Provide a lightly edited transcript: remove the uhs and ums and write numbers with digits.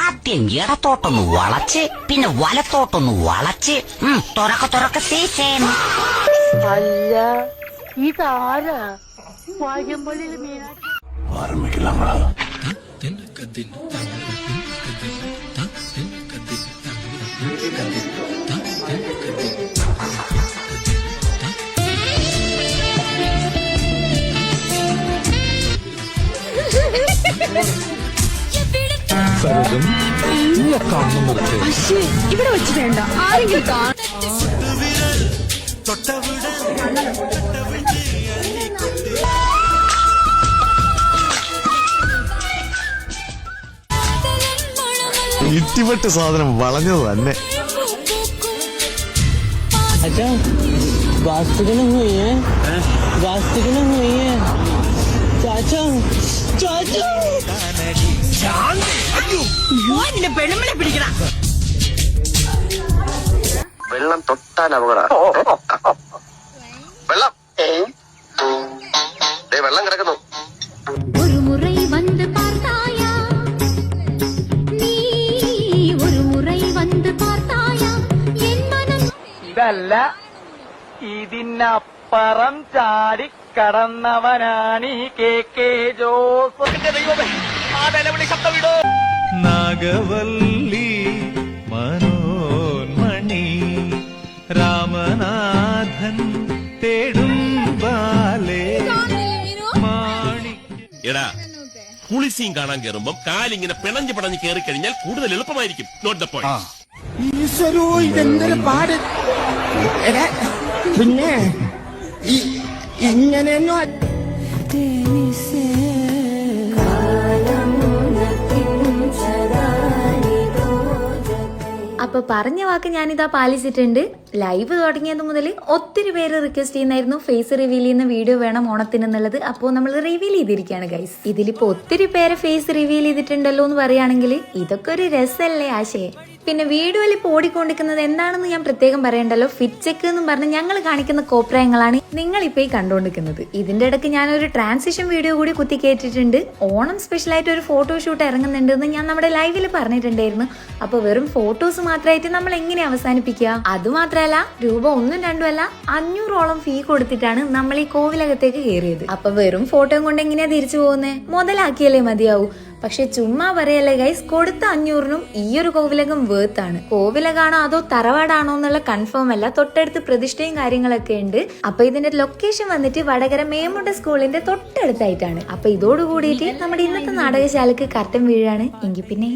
ആദ്യം ഇടത്തോട്ടൊന്ന് വളച്ച് പിന്നെ വലത്തോട്ടൊന്ന് വളച്ച് തുറക്ക സീസേൻ. അല്ല ഇതാരാ ആരംഭിക്കലാങ്ങളാ. ഇവിടെ വെച്ച് വേണ്ട ആരെങ്കിലും ഇട്ടിപ്പെട്ട് സാധനം വളഞ്ഞത് തന്നെ. अच्छा वास्तविक नहीं हुई है, वास्तविक नहीं हुई है चाचा चाचा പെണ്ണുമ്പിളെ പിടിക്കണം. വെള്ളം തൊട്ടാൽ അപകടം. വെള്ളം വെള്ളം കിടക്കുന്നു. ഒരു മുறை வந்து பார்த்தாயா നീ ഒരു മുறை வந்து பார்த்தாயா എൻ മനം. ഇതല്ല ഇതിനപ്പുറം ചാടി കടന്നവനാണ് ഈ കെ ജോസഫിന്റെ ദൈവമേ. ആ നിലവിളി ശബ്ദം വിടോ. നാഗവല്ലി മനോന്മണി രാമനാഥൻ തേടും ബാലേ മാണി. എടാ പുളിസീൻ കാണാൻ കയറുമ്പോ കാലിങ്ങനെ പിണഞ്ഞ് പിണഞ്ഞ് കയറി കഴിഞ്ഞാൽ കൂടുതൽ എളുപ്പമായിരിക്കും. Not the point. ഈശ്വരോ ഇതെന്തൊരു പാട്. പിന്നെ ഇങ്ങനെയൊന്നും അപ്പൊ പറഞ്ഞ വാക്ക് ഞാനിതാ പാലിച്ചിട്ടുണ്ട്. ലൈവ് തുടങ്ങിയത് മുതൽ ഒത്തിരി പേര് റിക്വസ്റ്റ് ചെയ്യുന്നായിരുന്നു ഫേസ് റിവീൽ ചെയ്യുന്ന വീഡിയോ വേണം ഓണത്തിന് എന്നുള്ളത്. അപ്പോൾ നമ്മൾ റിവീൽ ചെയ്തിരിക്കുകയാണ് ഗൈസ്. ഇതിലിപ്പോ ഒത്തിരി പേരെ ഫേസ് റിവീൽ ചെയ്തിട്ടുണ്ടല്ലോ എന്ന് പറയുകയാണെങ്കിൽ ഇതൊക്കെ ഒരു രസമല്ലേ ആശയെ. പിന്നെ വീഡിയോയിൽ ഇപ്പോൾ ഓടിക്കൊണ്ടിരിക്കുന്നത് എന്താണെന്ന് ഞാൻ പ്രത്യേകം പറയണ്ടല്ലോ. ഫിറ്റ് ചെക്ക് എന്നും പറഞ്ഞ് ഞങ്ങൾ കാണിക്കുന്ന കോപ്രായങ്ങളാണ് നിങ്ങളിപ്പോൾ ഈ കണ്ടുകൊണ്ടിരിക്കുന്നത്. ഇതിന്റെ ഇടയ്ക്ക് ഞാനൊരു ട്രാൻസിഷൻ വീഡിയോ കൂടി കുത്തി കയറ്റിയിട്ടുണ്ട്. ഓണം സ്പെഷ്യലായിട്ട് ഒരു ഫോട്ടോഷൂട്ട് ഇറങ്ങുന്നുണ്ടെന്ന് ഞാൻ നമ്മുടെ ലൈവിൽ പറഞ്ഞിട്ടുണ്ടായിരുന്നു. അപ്പോൾ വെറും ഫോട്ടോസ് മാത്രമായിട്ട് നമ്മൾ എങ്ങനെ അവസാനിപ്പിക്കുക? അതുമാത്രമല്ല രൂപ 1ഉം 2ഉം അല്ല 500ഓളം ഫീ കൊടുത്തിട്ടാണ് നമ്മൾ ഈ കോവിലകത്തേക്ക് കയറിയത്. അപ്പൊ വെറും ഫോട്ടോയും കൊണ്ട് എങ്ങനെയാ തിരിച്ചു പോകുന്നത്? മുതലാക്കിയല്ലേ മതിയാവൂ. പക്ഷെ ചുമ്മാ പറയല്ലേ ഗൈസ്, കൊടുത്ത 500നും ഈ ഒരു കോവിലകം വേർത്താണ്. കോവിലകാണോ അതോ തറവാടാണോ എന്നുള്ള കൺഫേം അല്ല. തൊട്ടടുത്ത് പ്രതിഷ്ഠയും കാര്യങ്ങളൊക്കെ ഉണ്ട്. അപ്പൊ ഇതിന്റെ ലൊക്കേഷൻ വന്നിട്ട് വടകര മേമുണ്ട സ്കൂളിന്റെ തൊട്ടടുത്തായിട്ടാണ്. അപ്പൊ ഇതോടുകൂടിയിട്ട് നമ്മുടെ ഇന്നത്തെ നാടകശാലക്ക് കർട്ടൻ വീഴാണ്. എങ്കിൽ പിന്നെ